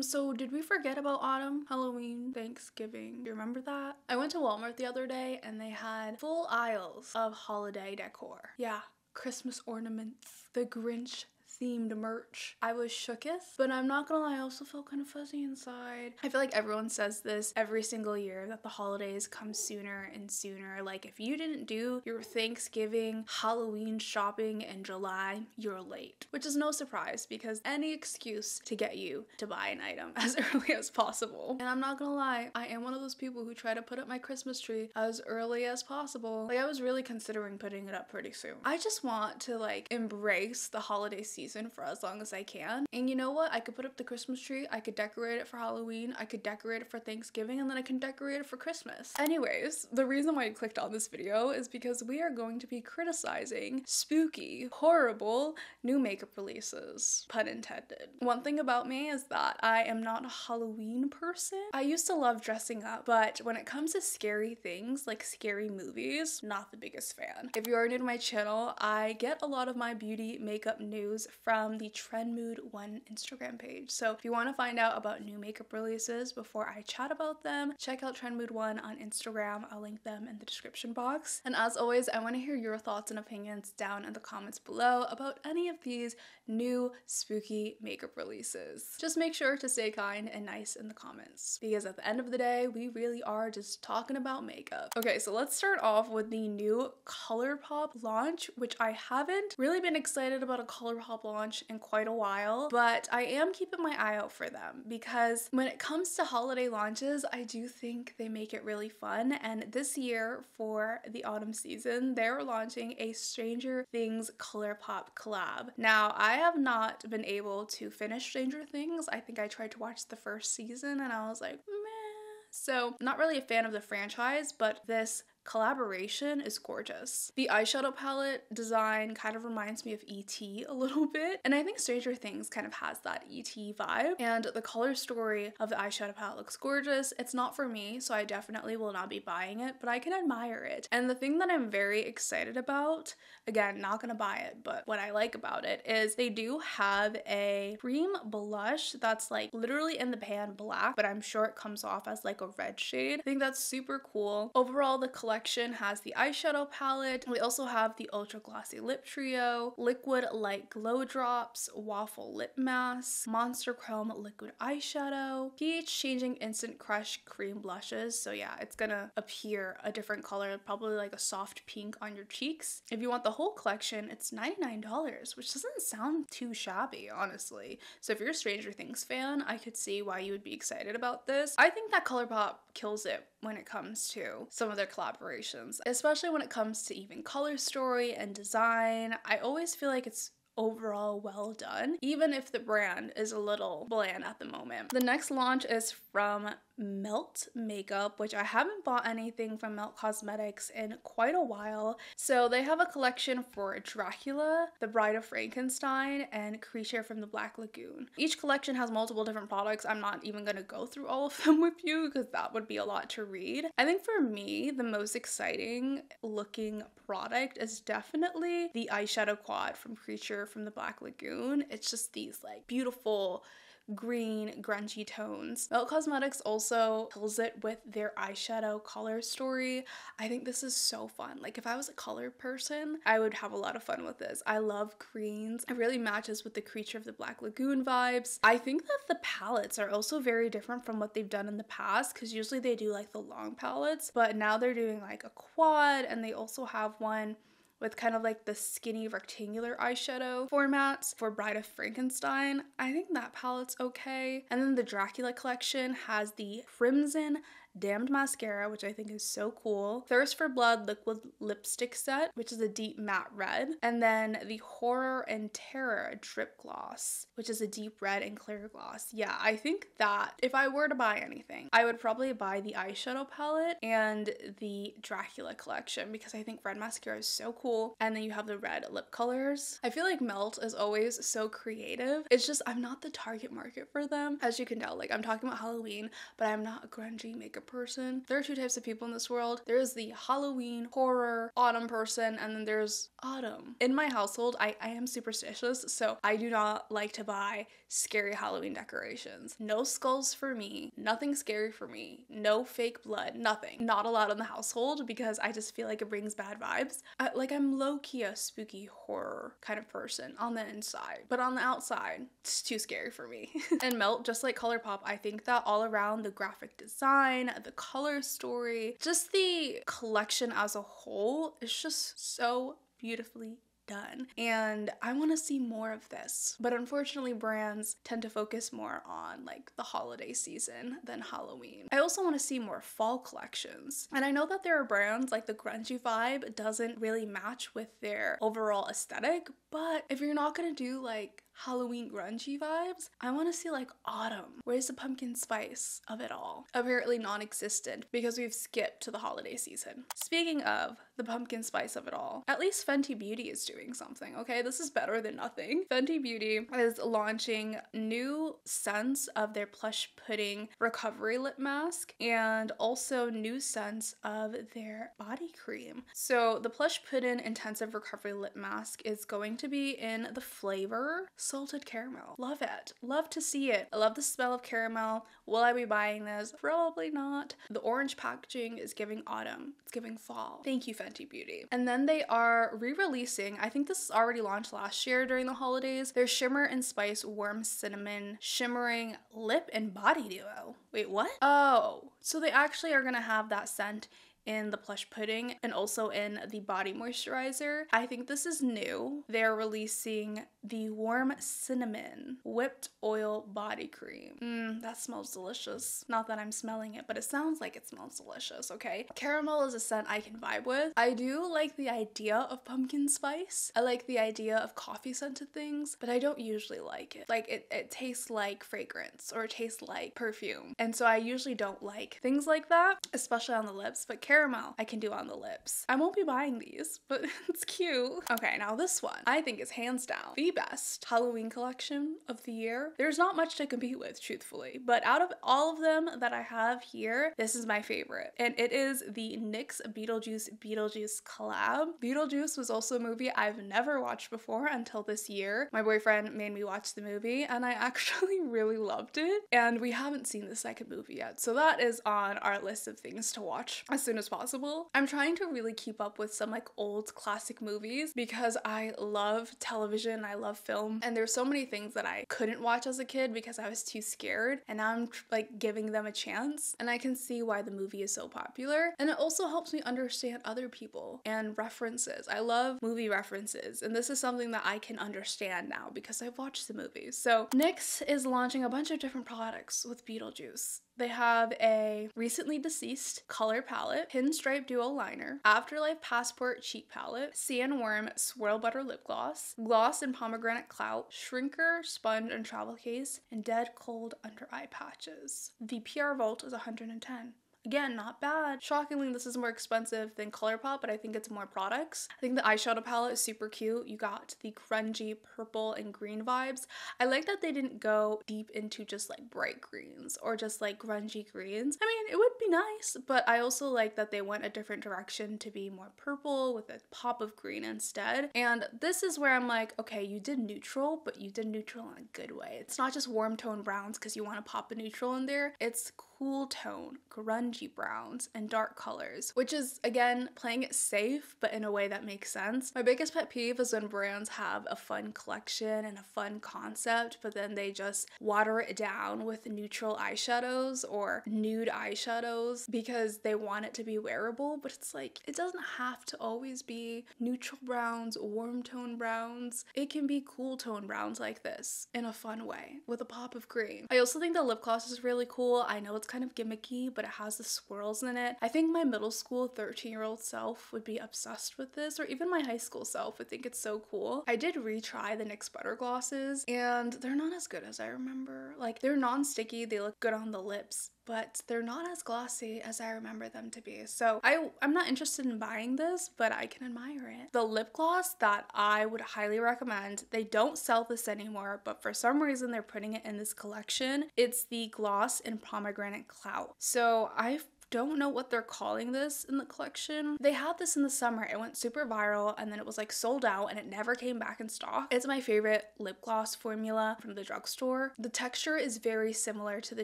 So did we forget about autumn, Halloween, Thanksgiving? Do you remember that? I went to Walmart the other day and they had full aisles of holiday decor. Yeah, Christmas ornaments, the Grinch themed merch. I was shooketh, but I'm not gonna lie, I also feel kind of fuzzy inside. I feel like everyone says this every single year that the holidays come sooner and sooner. Like if you didn't do your Thanksgiving, Halloween shopping in July, you're late. Which is no surprise because any excuse to get you to buy an item as early as possible. And I'm not gonna lie, I am one of those people who try to put up my Christmas tree as early as possible. Like I was really considering putting it up pretty soon. I just want to like embrace the holiday season for as long as I can. And you know what? I could put up the Christmas tree, I could decorate it for Halloween, I could decorate it for Thanksgiving, and then I can decorate it for Christmas. Anyways, the reason why I clicked on this video is because we are going to be criticizing spooky, horrible new makeup releases. Pun intended. One thing about me is that I am not a Halloween person. I used to love dressing up, but when it comes to scary things like scary movies, not the biggest fan. If you are new to my channel, I get a lot of my beauty makeup news from the Trendmood1 Instagram page. So if you want to find out about new makeup releases before I chat about them, check out Trendmood1 on Instagram. I'll link them in the description box. And as always, I want to hear your thoughts and opinions down in the comments below about any of these new spooky makeup releases. Just make sure to stay kind and nice in the comments because at the end of the day, we really are just talking about makeup. Okay, so let's start off with the new ColourPop launch, which I haven't really been excited about a ColourPop launch in quite a while, but I am keeping my eye out for them because when it comes to holiday launches, I do think they make it really fun. And this year for the autumn season, they're launching a Stranger Things ColourPop collab. Now, I have not been able to finish Stranger Things. I think I tried to watch the first season and I was like, meh. So, not really a fan of the franchise, but this collaboration is gorgeous. The eyeshadow palette design kind of reminds me of E.T. a little bit, and I think Stranger Things kind of has that E.T. vibe, and the color story of the eyeshadow palette looks gorgeous. It's not for me, so I definitely will not be buying it, but I can admire it. And the thing that I'm very excited about, again, not gonna buy it, but what I like about it is they do have a cream blush that's like literally in the pan black, but I'm sure it comes off as like a red shade. I think that's super cool. Overall, the collection has the eyeshadow palette. We also have the ultra glossy lip trio, liquid light glow drops, waffle lip mask, monster chrome liquid eyeshadow, pH changing instant crush cream blushes. So yeah, it's gonna appear a different color, probably like a soft pink on your cheeks. If you want the whole collection, it's $99, which doesn't sound too shabby, honestly. So if you're a Stranger Things fan, I could see why you would be excited about this. I think that ColourPop kills it when it comes to some of their collaborations, especially when it comes to even color story and design. I always feel like it's overall well done, even if the brand is a little bland at the moment. The next launch is from Melt Makeup, which I haven't bought anything from Melt Cosmetics in quite a while. So they have a collection for Dracula, The Bride of Frankenstein, and Creature from the Black Lagoon. Each collection has multiple different products. I'm not even going to go through all of them with you because that would be a lot to read. I think for me, the most exciting looking product is definitely the eyeshadow quad from Creature from the Black Lagoon. It's just these like beautiful green grungy tones. Melt Cosmetics also kills it with their eyeshadow color story. I think this is so fun. Like if I was a color person, I would have a lot of fun with this. I love greens. It really matches with the Creature of the Black Lagoon vibes. I think that the palettes are also very different from what they've done in the past because usually they do like the long palettes, but now they're doing like a quad, and they also have one with kind of like the skinny rectangular eyeshadow formats for Bride of Frankenstein. I think that palette's okay. And then the Dracula collection has the Crimson Damned Mascara, which I think is so cool. Thirst for Blood Liquid Lipstick Set, which is a deep matte red. And then the Horror and Terror Drip Gloss, which is a deep red and clear gloss. Yeah, I think that if I were to buy anything, I would probably buy the eyeshadow palette and the Dracula collection because I think red mascara is so cool. And then you have the red lip colors. I feel like Melt is always so creative. It's just I'm not the target market for them. As you can tell, like I'm talking about Halloween, but I'm not a grungy makeup of person. There are two types of people in this world. There's the Halloween, horror, autumn person, and then there's autumn. In my household, I am superstitious, so I do not like to buy scary Halloween decorations. No skulls for me, nothing scary for me, no fake blood, nothing. Not allowed in the household because I just feel like it brings bad vibes. Like I'm low-key a spooky horror kind of person on the inside, but on the outside, it's too scary for me. And Melt, just like ColourPop, I think that all around the graphic design, the color story, just the collection as a whole is just so beautifully done, and I want to see more of this. But unfortunately, brands tend to focus more on like the holiday season than Halloween. I also want to see more fall collections, and I know that there are brands like the grungy vibe doesn't really match with their overall aesthetic, but if you're not gonna do like Halloween grungy vibes, I want to see like autumn. Where's the pumpkin spice of it all? Apparently non-existent because we've skipped to the holiday season. Speaking of the pumpkin spice of it all, at least Fenty Beauty is doing something, okay? This is better than nothing. Fenty Beauty is launching new scents of their Plush Pudding Recovery Lip Mask and also new scents of their body cream. So the Plush Pudding Intensive Recovery Lip Mask is going to be in the flavor salted caramel. Love it. Love to see it. I love the smell of caramel. Will I be buying this? Probably not. The orange packaging is giving autumn. It's giving fall. Thank you, Fenty Beauty. And then they are re-releasing, I think this is already launched last year during the holidays, their Shimmer and Spice Warm Cinnamon Shimmering Lip and Body Duo. Wait, what? Oh, so they actually are gonna have that scent in the Plush Pudding and also in the body moisturizer. I think this is new. They're releasing the Warm Cinnamon Whipped Oil Body Cream. That smells delicious. Not that I'm smelling it, but it sounds like it smells delicious, okay? Caramel is a scent I can vibe with. I do like the idea of pumpkin spice. I like the idea of coffee scented things, but I don't usually like it. Like it tastes like fragrance or it tastes like perfume. And so I usually don't like things like that, especially on the lips, but caramel I can do on the lips. I won't be buying these, but it's cute. Okay, now this one I think is hands down the best Halloween collection of the year. There's not much to compete with, truthfully, but out of all of them that I have here, this is my favorite, and it is the NYX Beetlejuice collab. Beetlejuice was also a movie I've never watched before until this year. My boyfriend made me watch the movie, and I actually really loved it, and we haven't seen the second movie yet, so that is on our list of things to watch as soon as possible. I'm trying to really keep up with some like old classic movies because I love television, I love film, and there's so many things that I couldn't watch as a kid because I was too scared, and now I'm like giving them a chance, and I can see why the movie is so popular. And it also helps me understand other people and references. I love movie references, and this is something that I can understand now because I've watched the movies. So NYX is launching a bunch of different products with Beetlejuice. They have a recently deceased color palette, pinstripe duo liner, afterlife passport cheek palette, sandworm swirl butter lip gloss, gloss and pomegranate clout, shrinker, sponge and travel case, and dead cold under eye patches. The PR Vault is 110. Again, not bad. Shockingly, this is more expensive than ColourPop, but I think it's more products. I think the eyeshadow palette is super cute. You got the grungy purple and green vibes. I like that they didn't go deep into just like bright greens or just like grungy greens. I mean, it would be nice, but I also like that they went a different direction to be more purple with a pop of green instead. And this is where I'm like, okay, you did neutral, but you did neutral in a good way. It's not just warm tone browns because you want to pop a neutral in there. It's cool tone, grungy browns, and dark colors, which is, again, playing it safe, but in a way that makes sense. My biggest pet peeve is when brands have a fun collection and a fun concept, but then they just water it down with neutral eyeshadows or nude eyeshadows because they want it to be wearable, but it's like, it doesn't have to always be neutral browns, warm tone browns. It can be cool tone browns like this in a fun way with a pop of green. I also think the lip gloss is really cool. I know it's kind of gimmicky, but it has the swirls in it. I think my middle school 13-year-old self would be obsessed with this, or even my high school self would think it's so cool. I did retry the NYX butter glosses, and they're not as good as I remember. Like, they're non-sticky, they look good on the lips, but they're not as glossy as I remember them to be. So I'm not interested in buying this, but I can admire it. The lip gloss that I would highly recommend, they don't sell this anymore, but for some reason they're putting it in this collection. It's the Gloss and Pomegranate Clout. So I don't know what they're calling this in the collection. They had this in the summer. It went super viral and then it was like sold out and it never came back in stock. It's my favorite lip gloss formula from the drugstore. The texture is very similar to the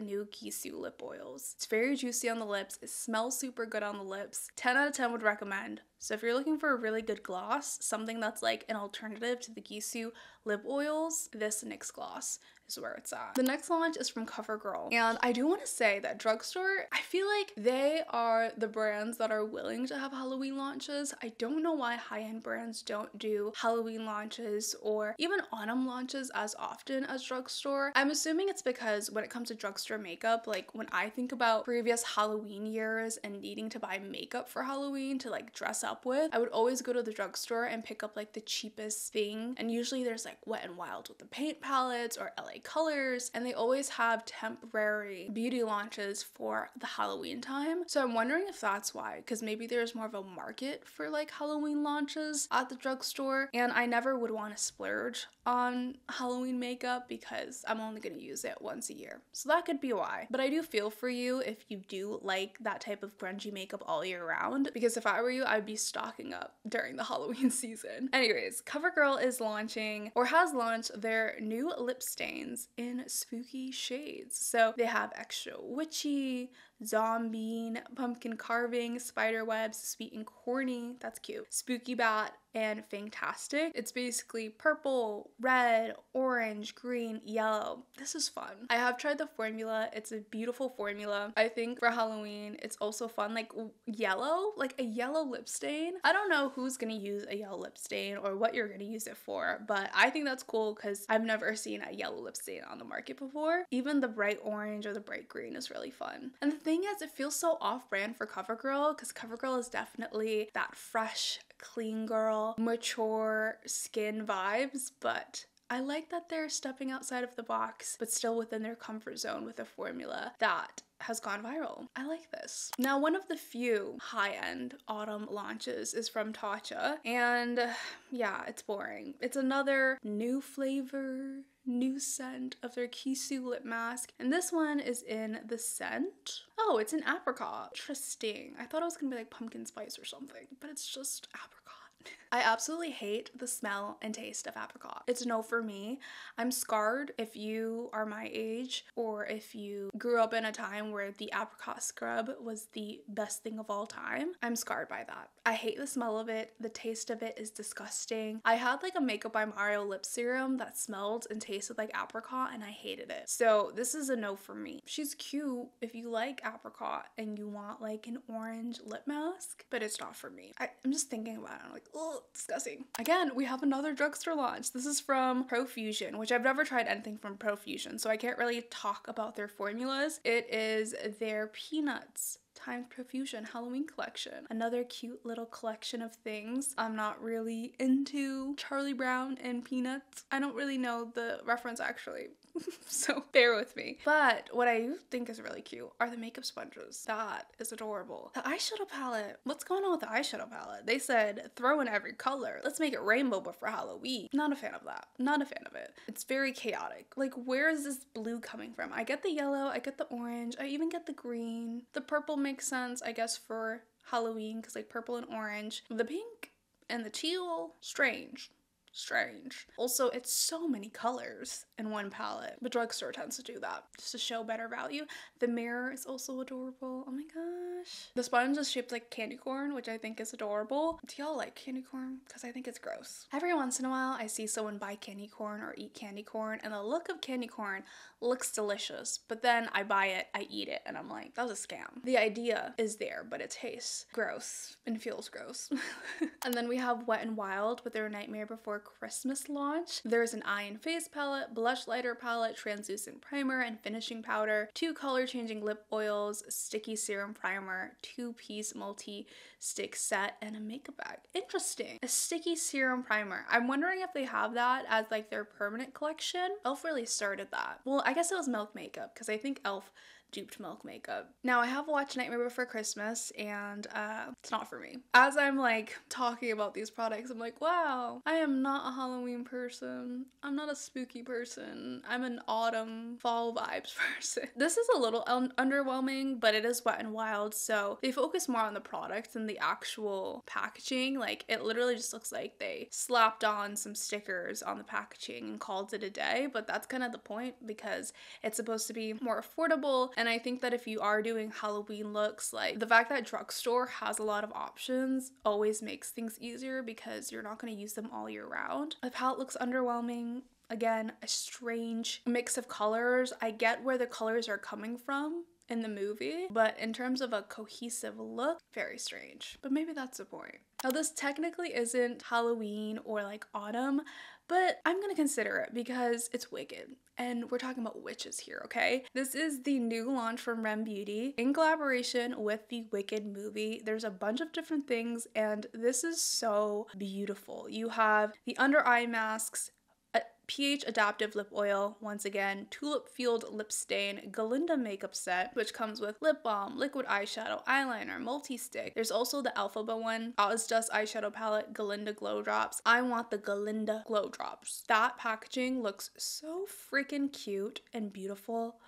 new Gisou lip oils. It's very juicy on the lips. It smells super good on the lips. 10 out of 10 would recommend. So if you're looking for a really good gloss, something that's like an alternative to the Gisou lip oils, this NYX gloss is where it's at. The next launch is from CoverGirl. And I do want to say that drugstore, I feel like they are the brands that are willing to have Halloween launches. I don't know why high-end brands don't do Halloween launches or even autumn launches as often as drugstore. I'm assuming it's because when it comes to drugstore makeup, like when I think about previous Halloween years and needing to buy makeup for Halloween to like dress up with, I would always go to the drugstore and pick up like the cheapest thing. And usually there's like Wet n Wild with the paint palettes or LA Colors, and they always have temporary beauty launches for the Halloween time. So I'm wondering if that's why, because maybe there's more of a market for like Halloween launches at the drugstore, and I never would want to splurge on Halloween makeup because I'm only going to use it once a year. So that could be why. But I do feel for you if you do like that type of grungy makeup all year round, because if I were you, I'd be stocking up during the Halloween season. Anyways, CoverGirl is launching or has launched their new lip stains in spooky shades. So they have extra witchy, zombie, pumpkin carving, spider webs, sweet and corny, that's cute, spooky bat, and fantastic. It's basically purple, red, orange, green, yellow. This is fun. I have tried the formula. It's a beautiful formula. I think for Halloween, it's also fun. Like yellow, like a yellow lip stain. I don't know who's gonna use a yellow lip stain or what you're gonna use it for, but I think that's cool because I've never seen a yellow lip stain on the market before. Even the bright orange or the bright green is really fun. And the thing is, it feels so off-brand for CoverGirl because CoverGirl is definitely that fresh, clean girl, mature skin vibes, but I like that they're stepping outside of the box, but still within their comfort zone with a formula that has gone viral. I like this. Now, one of the few high-end autumn launches is from Tatcha, and yeah, it's boring. It's another new flavor, new scent of their Gisou lip mask, and this one is in the scent. Oh, it's an apricot. Interesting. I thought it was gonna be like pumpkin spice or something, but it's just apricot. I absolutely hate the smell and taste of apricot. It's a no for me. I'm scarred if you are my age or if you grew up in a time where the apricot scrub was the best thing of all time. I'm scarred by that. I hate the smell of it. The taste of it is disgusting. I had like a Makeup by Mario lip serum that smelled and tasted like apricot and I hated it. So this is a no for me. She's cute if you like apricot and you want like an orange lip mask, but it's not for me. I'm just thinking about it. I'm like, oh, disgusting. Again, we have another drugstore launch. This is from Profusion, which I've never tried anything from Profusion, so I can't really talk about their formulas. It is their Peanuts times Profusion Halloween collection. Another cute little collection of things. I'm not really into Charlie Brown and Peanuts. I don't really know the reference actually. So bear with me. But what I think is really cute are the makeup sponges. That is adorable. The eyeshadow palette. What's going on with the eyeshadow palette? They said throw in every color. Let's make it rainbow but for Halloween. Not a fan of that. Not a fan of it. It's very chaotic. Like, where is this blue coming from? I get the yellow, I get the orange, I even get the green. The purple makes sense, I guess, for Halloween because like purple and orange. The pink and the teal, strange. Also, it's so many colors in one palette. The drugstore tends to do that just to show better value. The mirror is also adorable. Oh my gosh. The sponge is shaped like candy corn, which I think is adorable. Do y'all like candy corn? Because I think it's gross. Every once in a while, I see someone buy candy corn or eat candy corn, and the look of candy corn looks delicious, but then I buy it, I eat it, and I'm like, that was a scam. The idea is there, but it tastes gross and feels gross. And then we have Wet n Wild with their Nightmare Before Christmas launch. There's an eye and face palette, blush lighter palette, translucent primer, and finishing powder, 2 color changing lip oils, sticky serum primer, 2-piece multi-stick set, and a makeup bag. Interesting. A sticky serum primer. I'm wondering if they have that as like their permanent collection. Elf really started that. Well, I guess it was Milk Makeup because I think Elf duped Milk Makeup. Now, I have watched Nightmare Before Christmas and it's not for me. As I'm like talking about these products, I'm like, wow, I am not not a Halloween person. I'm not a spooky person. I'm an autumn fall vibes person. This is a little underwhelming, but it is Wet n Wild, so they focus more on the product than the actual packaging. Like, it literally just looks like they slapped on some stickers on the packaging and called it a day, but that's kind of the point because it's supposed to be more affordable. And I think that if you are doing Halloween looks, like the fact that drugstore has a lot of options always makes things easier because you're not going to use them all year round. The palette looks underwhelming. Again, a strange mix of colors. I get where the colors are coming from in the movie, but in terms of a cohesive look, very strange. But maybe that's the point. Now, this technically isn't Halloween or like autumn, but I'm gonna consider it because it's Wicked and we're talking about witches here, okay? This is the new launch from Rem Beauty in collaboration with the Wicked movie. There's a bunch of different things and this is so beautiful. You have the under eye masks, pH adaptive lip oil, once again, tulip field lip stain, Galinda makeup set, which comes with lip balm, liquid eyeshadow, eyeliner, multi-stick. There's also the Alphaba one, Ozdust eyeshadow palette, Galinda glow drops. I want the Galinda glow drops. That packaging looks so freaking cute and beautiful.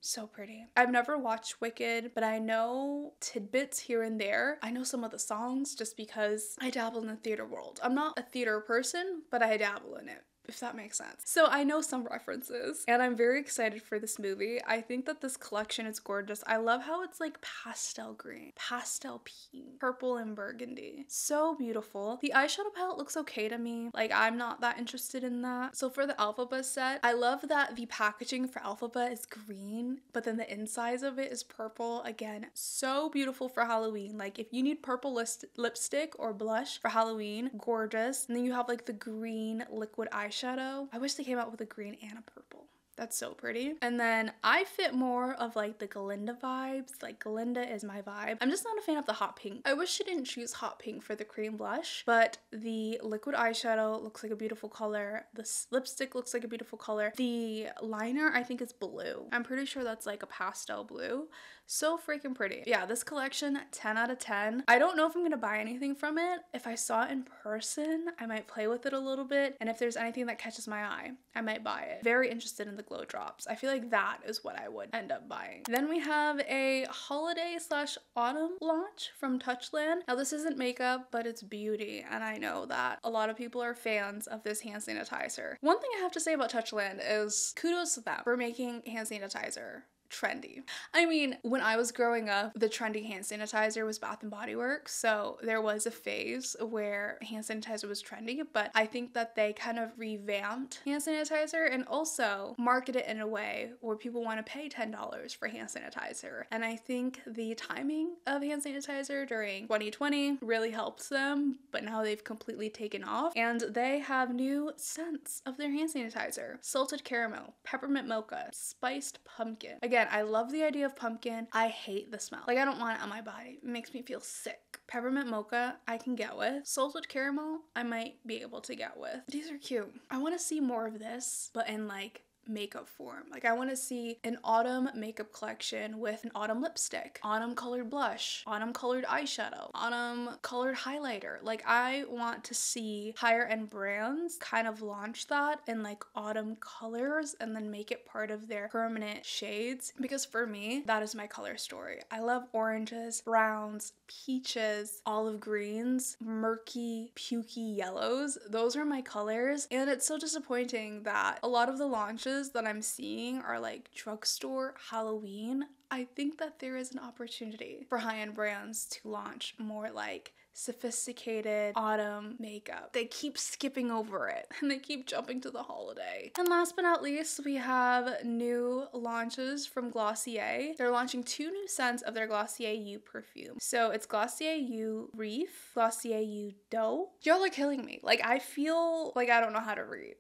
So pretty. I've never watched Wicked, but I know tidbits here and there. I know some of the songs just because I dabble in the theater world. I'm not a theater person, but I dabble in it, if that makes sense. So I know some references and I'm very excited for this movie. I think that this collection is gorgeous. I love how it's like pastel green, pastel pink, purple and burgundy. So beautiful. The eyeshadow palette looks okay to me. Like, I'm not that interested in that. So for the Alphaba set, I love that the packaging for Alphaba is green, but then the insides of it is purple. Again, so beautiful for Halloween. Like, if you need purple lipstick or blush for Halloween, gorgeous. And then you have like the green liquid eyeshadow. I wish they came out with a green and a purple. That's so pretty. And then I fit more of like the Galinda vibes. Like, Galinda is my vibe. I'm just not a fan of the hot pink. I wish she didn't choose hot pink for the cream blush, but the liquid eyeshadow looks like a beautiful color. The lipstick looks like a beautiful color. The liner I think is blue. I'm pretty sure that's like a pastel blue. So freaking pretty. Yeah, this collection, 10 out of 10. I don't know if I'm gonna buy anything from it. If I saw it in person, I might play with it a little bit. And if there's anything that catches my eye, I might buy it. Very interested in the glow drops. I feel like that is what I would end up buying. Then we have a holiday/autumn launch from Touchland. Now, this isn't makeup, but it's beauty. And I know that a lot of people are fans of this hand sanitizer. One thing I have to say about Touchland is kudos to them for making hand sanitizer trendy. I mean, when I was growing up, the trendy hand sanitizer was Bath and Body Works, so there was a phase where hand sanitizer was trendy, but I think that they kind of revamped hand sanitizer and also market it in a way where people want to pay $10 for hand sanitizer. And I think the timing of hand sanitizer during 2020 really helped them, but now they've completely taken off and they have new scents of their hand sanitizer. Salted caramel, peppermint mocha, spiced pumpkin. Again, I love the idea of pumpkin. I hate the smell. Like, I don't want it on my body. It makes me feel sick. Peppermint mocha, I can get with. Salted caramel, I might be able to get with. These are cute. I want to see more of this, but in like makeup form. Like, I want to see an autumn makeup collection with an autumn lipstick, autumn colored blush, autumn colored eyeshadow, autumn colored highlighter. Like, I want to see higher end brands kind of launch that in like autumn colors and then make it part of their permanent shades, because for me, that is my color story. I love oranges, browns, peaches, olive greens, murky, pukey yellows. Those are my colors, and it's so disappointing that a lot of the launches that I'm seeing are like drugstore Halloween. I think that there is an opportunity for high-end brands to launch more like sophisticated autumn makeup. They keep skipping over it and they keep jumping to the holiday. And last but not least, we have new launches from Glossier. They're launching 2 new scents of their Glossier You perfume. So it's Glossier You Reef, Glossier You Dough. Y'all are killing me. Like, I feel like I don't know how to read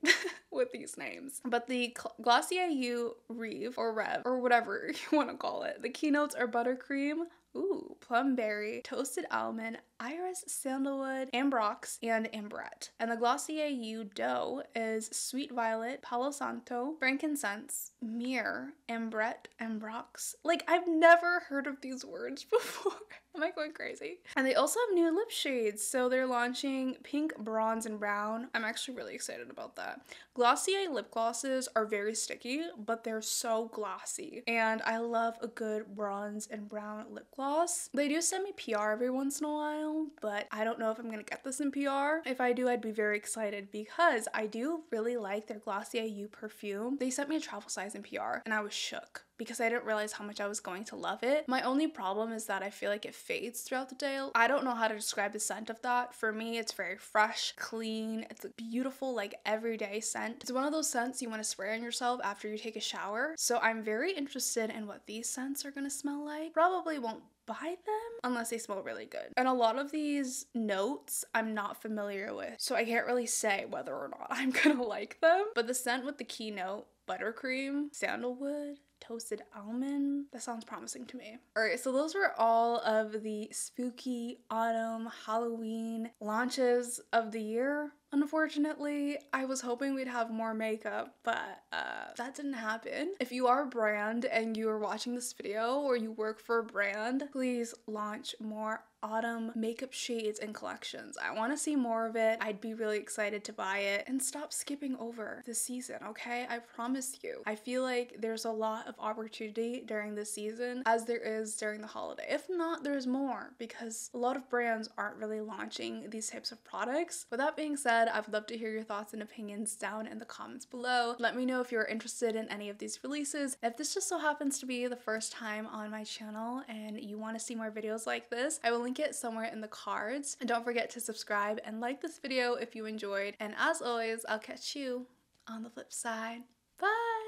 with these names. But the Glossier You Reef or Rev or whatever you want to call it. The keynotes are buttercream, ooh, plumberry, toasted almond, iris, sandalwood, ambrox, and ambrette. And the Glossier You Dough is sweet violet, palo santo, frankincense, myrrh, ambrette, ambrox. Like, I've never heard of these words before. Am I going crazy? And they also have new lip shades. So they're launching pink, bronze, and brown. I'm actually really excited about that. Glossier lip glosses are very sticky, but they're so glossy. And I love a good bronze and brown lip gloss. They do send me PR every once in a while, but I don't know if I'm gonna get this in PR. If I do, I'd be very excited because I do really like their Glossier You perfume. They sent me a travel size in PR and I was shook because I didn't realize how much I was going to love it. My only problem is that I feel like it fades throughout the day. I don't know how to describe the scent of that. For me, it's very fresh, clean. It's a beautiful, like, everyday scent. It's one of those scents you want to spray on yourself after you take a shower. So I'm very interested in what these scents are gonna smell like. Probably won't buy them unless they smell really good. And a lot of these notes I'm not familiar with, so I can't really say whether or not I'm gonna like them. But the scent with the keynote, buttercream, sandalwood, toasted almond, that sounds promising to me. Alright, so those were all of the spooky autumn Halloween launches of the year. Unfortunately, I was hoping we'd have more makeup, but that didn't happen. If you are a brand and you are watching this video or you work for a brand, please launch more autumn makeup shades and collections. I want to see more of it. I'd be really excited to buy it. And stop skipping over the season, okay? I promise you. I feel like there's a lot of opportunity during this season as there is during the holiday. If not, there's more because a lot of brands aren't really launching these types of products. With that being said, I would love to hear your thoughts and opinions down in the comments below. Let me know if you're interested in any of these releases. If this just so happens to be the first time on my channel and you want to see more videos like this, I will link it somewhere in the cards. And don't forget to subscribe and like this video if you enjoyed. And as always, I'll catch you on the flip side. Bye!